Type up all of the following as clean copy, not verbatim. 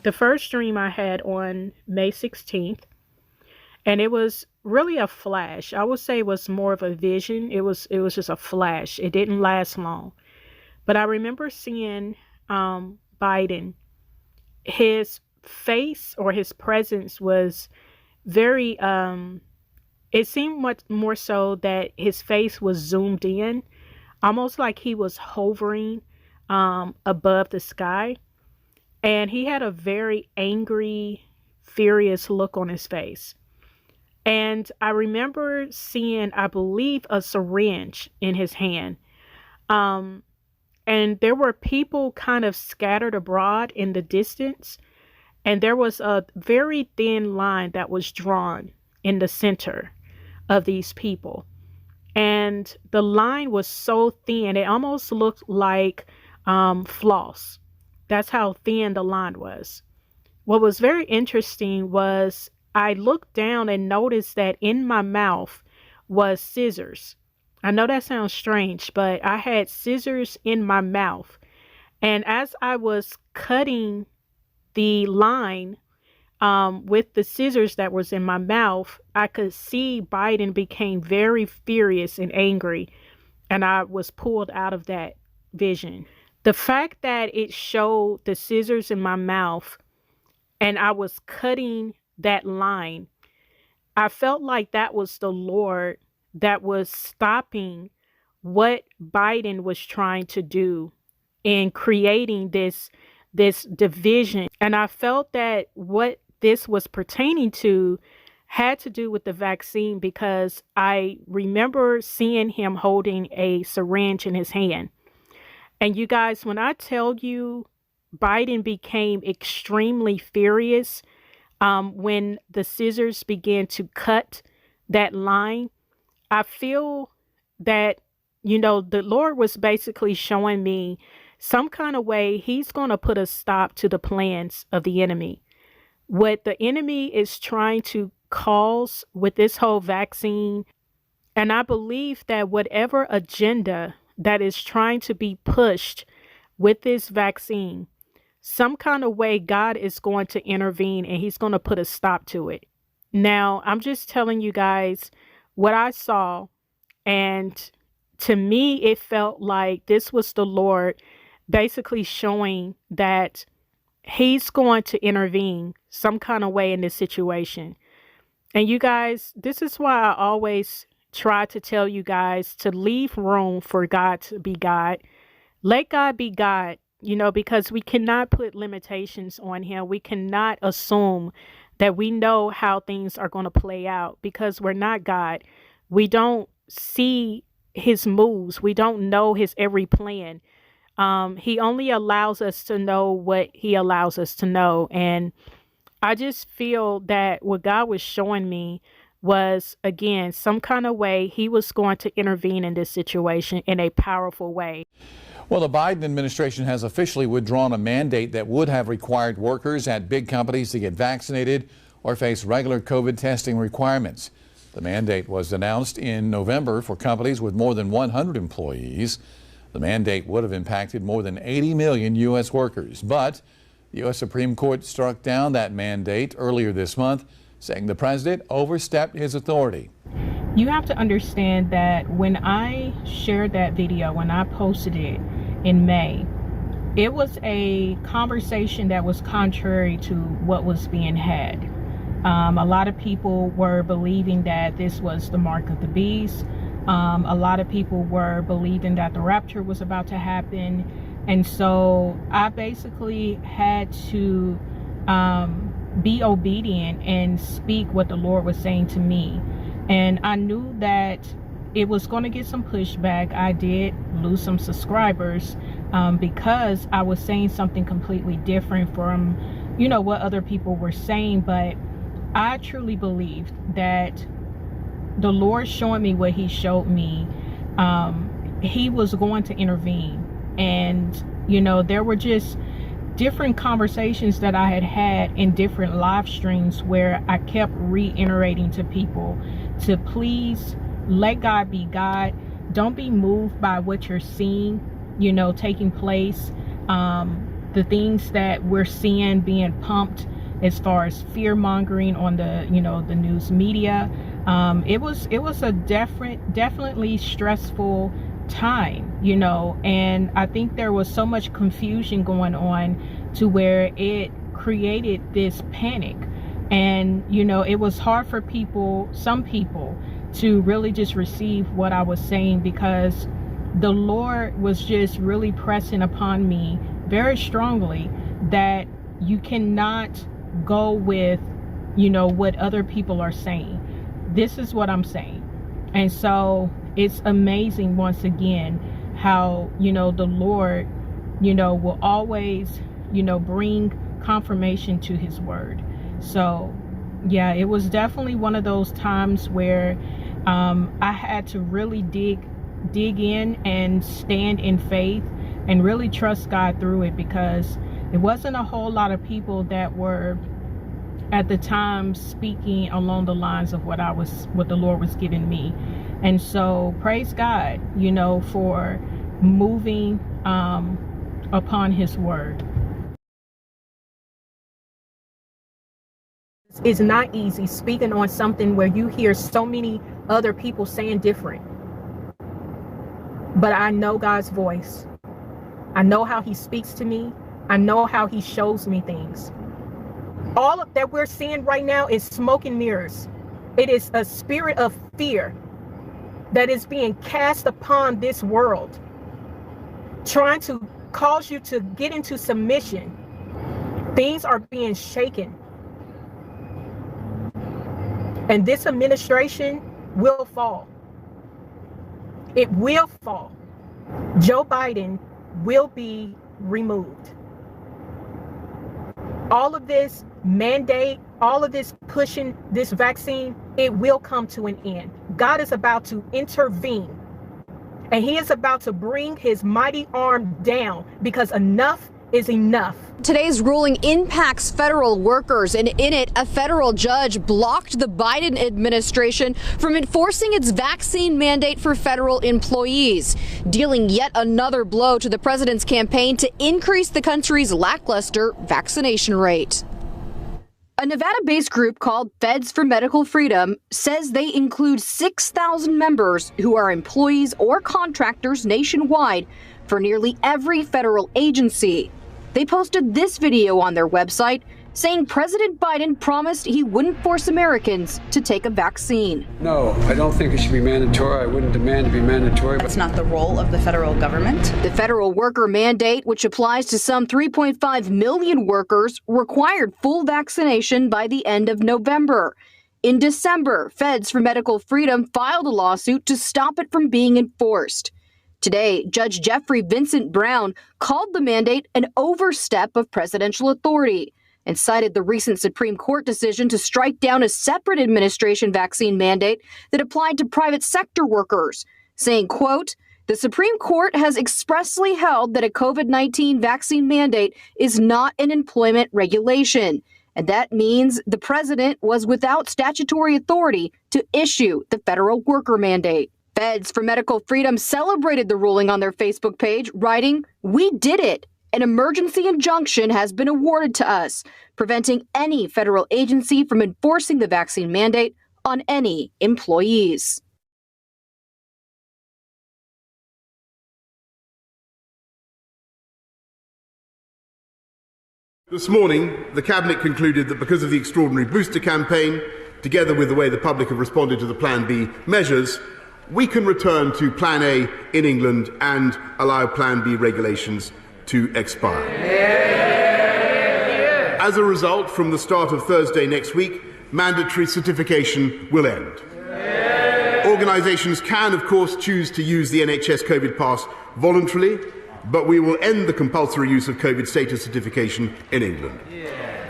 The first dream I had on May 16th, and it was really a flash. I would say it was more of a vision. It was just a flash. It didn't last long. But I remember seeing Biden. His face or his presence was very it seemed much more so that his face was zoomed in, almost like he was hovering above the sky. And he had a very angry, furious look on his face. And I remember seeing, I believe, a syringe in his hand. Um, and there were people kind of scattered abroad in the distance. And there was a very thin line that was drawn in the center of these people. And the line was so thin, it almost looked like floss. That's how thin the line was. What was very interesting was I looked down and noticed that in my mouth was scissors. I know that sounds strange, but I had scissors in my mouth. And as I was cutting the line with the scissors that was in my mouth, I could see Biden became very furious and angry, and I was pulled out of that vision. The fact that it showed the scissors in my mouth and I was cutting that line, I felt like that was the Lord that was stopping what Biden was trying to do in creating this division. And I felt that what this was pertaining to had to do with the vaccine, because I remember seeing him holding a syringe in his hand. And you guys, when I tell you Biden became extremely furious when the scissors began to cut that line, I feel that, the Lord was basically showing me some kind of way he's going to put a stop to the plans of the enemy. What the enemy is trying to cause with this whole vaccine, and I believe that whatever agenda that is trying to be pushed with this vaccine, some kind of way God is going to intervene and he's going to put a stop to it. Now, I'm just telling you guys what I saw, and to me, it felt like this was the Lord basically showing that he's going to intervene some kind of way in this situation. And you guys, this is why I always try to tell you guys to leave room for God to be God. Let God be God, because we cannot put limitations on him. We cannot assume that we know how things are going to play out, because we're not God. We don't see his moves. We don't know his every plan. He only allows us to know what he allows us to know. And I just feel that what God was showing me was, again, some kind of way he was going to intervene in this situation in a powerful way. Well, the Biden administration has officially withdrawn a mandate that would have required workers at big companies to get vaccinated or face regular COVID testing requirements. The mandate was announced in November for companies with more than 100 employees. The mandate would have impacted more than 80 million U.S. workers, but the U.S. Supreme Court struck down that mandate earlier this month, saying the president overstepped his authority. You have to understand that when I shared that video, when I posted it in May, it was a conversation that was contrary to what was being had. A lot of people were believing that this was the mark of the beast. A lot of people were believing that the rapture was about to happen. And so I basically had to be obedient and speak what the Lord was saying to me. And I knew that it was going to get some pushback. I did lose some subscribers because I was saying something completely different from, what other people were saying. But I truly believed that the Lord showing me what he showed me, he was going to intervene. And, there were just different conversations that I had in different live streams where I kept reiterating to people to please let God be God. Don't be moved by what you're seeing, taking place. the things that we're seeing being pumped as far as fear mongering on the, the news media. It was a definitely stressful time, and I think there was so much confusion going on to where it created this panic. And, it was hard for some people to really just receive what I was saying, because the Lord was just really pressing upon me very strongly that you cannot go with, what other people are saying. This is what I'm saying. And so it's amazing once again how, the Lord, will always, bring confirmation to his word. So yeah, it was definitely one of those times where I had to really dig in and stand in faith and really trust God through it, because it wasn't a whole lot of people that were at the time speaking along the lines of what the Lord was giving me. And so praise God, for moving upon his word. It's not easy speaking on something where you hear so many other people saying different. But I know God's voice. I know how he speaks to me. I know how he shows me things. All of that we're seeing right now is smoke and mirrors. It is a spirit of fear that is being cast upon this world, trying to cause you to get into submission. Things are being shaken. And this administration will fall. It will fall. Joe Biden will be removed. All of this mandate, all of this pushing this vaccine, it will come to an end. God is about to intervene, and he is about to bring his mighty arm down, because enough is enough. Today's ruling impacts federal workers, and in it, a federal judge blocked the Biden administration from enforcing its vaccine mandate for federal employees, dealing yet another blow to the president's campaign to increase the country's lackluster vaccination rate. A Nevada-based group called Feds for Medical Freedom says they include 6,000 members who are employees or contractors nationwide for nearly every federal agency. They posted this video on their website saying President Biden promised he wouldn't force Americans to take a vaccine. No, I don't think it should be mandatory. I wouldn't demand to be mandatory. That's not the role of the federal government. The federal worker mandate, which applies to some 3.5 million workers, required full vaccination by the end of November. In December, Feds for Medical Freedom filed a lawsuit to stop it from being enforced. Today, Judge Jeffrey Vincent Brown called the mandate an overstep of presidential authority and cited the recent Supreme Court decision to strike down a separate administration vaccine mandate that applied to private sector workers, saying, quote, "The Supreme Court has expressly held that a COVID-19 vaccine mandate is not an employment regulation, and that means the president was without statutory authority to issue the federal worker mandate." Feds for Medical Freedom celebrated the ruling on their Facebook page, writing, "We did it. An emergency injunction has been awarded to us, preventing any federal agency from enforcing the vaccine mandate on any employees." This morning, the Cabinet concluded that because of the extraordinary booster campaign, together with the way the public have responded to the Plan B measures, we can return to Plan A in England and allow Plan B regulations to expire. As a result, from the start of Thursday next week, mandatory certification will end. Organisations can, of course, choose to use the NHS COVID pass voluntarily, but we will end the compulsory use of COVID status certification in England.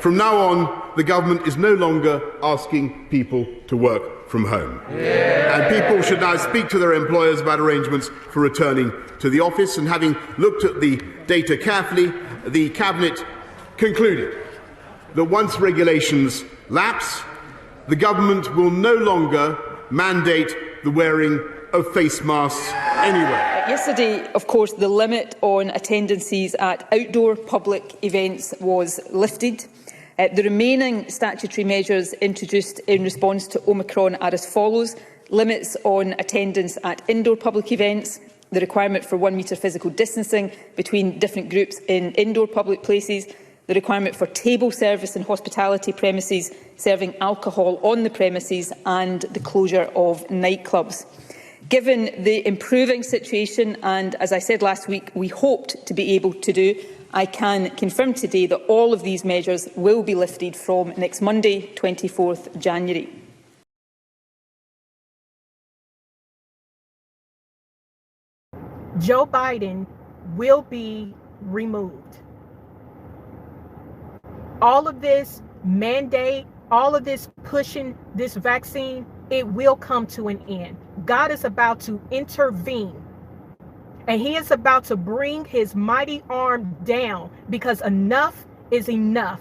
From now on, the government is no longer asking people to work from home. And people should now speak to their employers about arrangements for returning to the office. And having looked at the data carefully, the Cabinet concluded that once regulations lapse, the government will no longer mandate the wearing of face masks anywhere. Yesterday, of course, the limit on attendances at outdoor public events was lifted. The remaining statutory measures introduced in response to Omicron are as follows: limits on attendance at indoor public events, the requirement for 1 metre physical distancing between different groups in indoor public places, the requirement for table service in hospitality premises serving alcohol on the premises, and the closure of nightclubs. Given the improving situation, and as I said last week, we hoped to be able to do, I can confirm today that all of these measures will be lifted from next Monday, 24th January. Joe Biden will be removed. All of this mandate, all of this pushing this vaccine, it will come to an end. God is about to intervene, and he is about to bring his mighty arm down, because enough is enough.